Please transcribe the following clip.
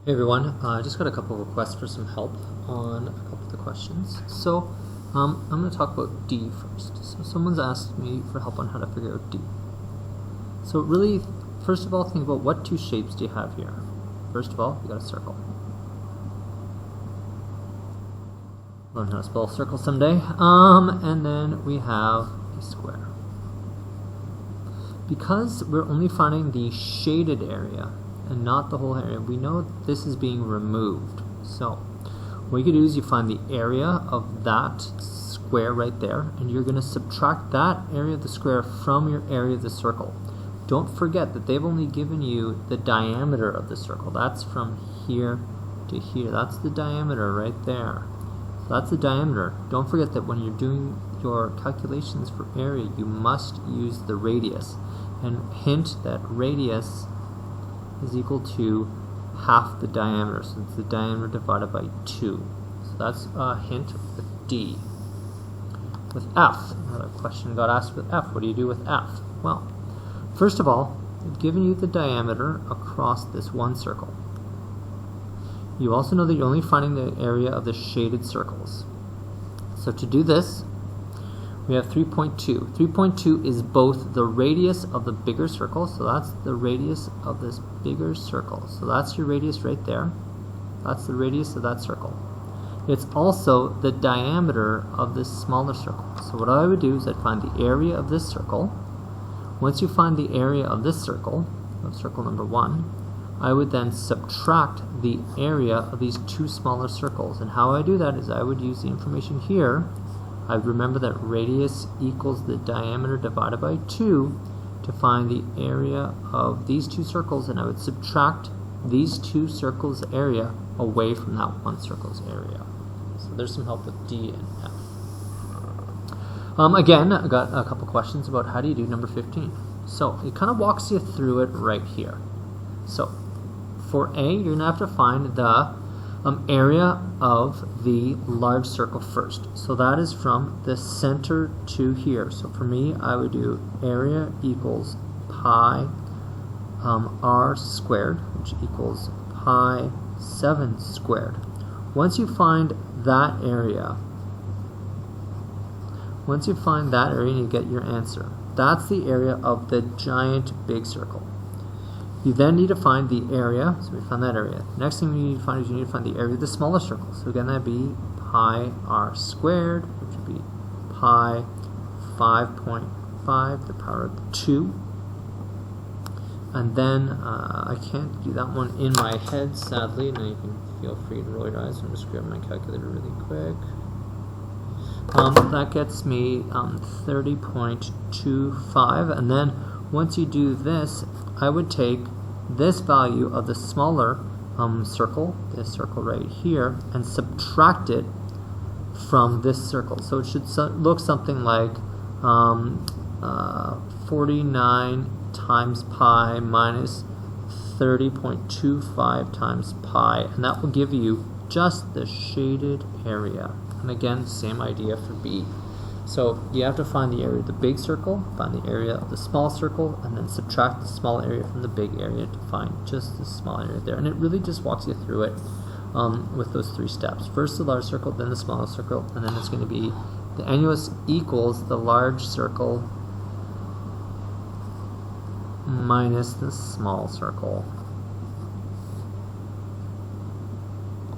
Hey everyone, I just got a couple of requests for some help on a couple of the questions. So I'm going to talk about D first. So someone's asked me for help on how to figure out D. So really, first of all, think about what two shapes do you have here. First of all, you got a circle. Learn how to spell circle someday. And then we have a square. Because we're only finding the shaded area and not the whole area, we know this is being removed. So what you can do is you find the area of that square right there, and you're going to subtract that area of the square from your area of the circle. Don't forget that they've only given you the diameter of the circle. That's from here to here. That's the diameter right there. So that's the diameter. Don't forget that when you're doing your calculations for area, you must use the radius. And hint that radius is equal to half the diameter. So it's the diameter divided by 2. So that's a hint with D. With F, another question got asked with F. What do you do with F? Well, first of all, I've given you the diameter across this one circle. You also know that you're only finding the area of the shaded circles. So to do this, we have 3.2. 3.2 is both the radius of the bigger circle, so that's the radius of this bigger circle. So that's your radius right there. That's the radius of that circle. It's also the diameter of this smaller circle. So what I would do is I'd find the area of this circle. Once you find the area of this circle, of circle number 1, I would then subtract the area of these two smaller circles. And how I do that is I would use the information here. I remember that radius equals the diameter divided by 2 to find the area of these two circles, and I would subtract these two circles' area away from that one circle's area. So there's some help with D and F. Again, I got a couple questions about how do you do number 15. So it kind of walks you through it right here. So for A, you're going to have to find the area of the large circle first. So that is from the center to here. So for me, I would do area equals pi r squared, which equals pi 7 squared. Once you find that area, you get your answer. That's the area of the giant big circle. You then need to find the area, so we found that area. Next thing you need to find is you need to find the area of the smaller circle. So again, that'd be pi r squared, which would be pi 5.5 to the power of 2. And then I can't do that one in my head, sadly. Now you can feel free to roll your eyes. I'm just grabbing my calculator really quick. That gets me 30.25, and then once you do this, I would take this value of the smaller circle, this circle right here, and subtract it from this circle. So it should look something like 49 times pi minus 30.25 times pi, and that will give you just the shaded area. And again, same idea for B. So you have to find the area of the big circle, find the area of the small circle, and then subtract the small area from the big area to find just the small area there. And it really just walks you through it with those 3 steps. First the large circle, then the smaller circle, and then it's going to be the annulus equals the large circle minus the small circle.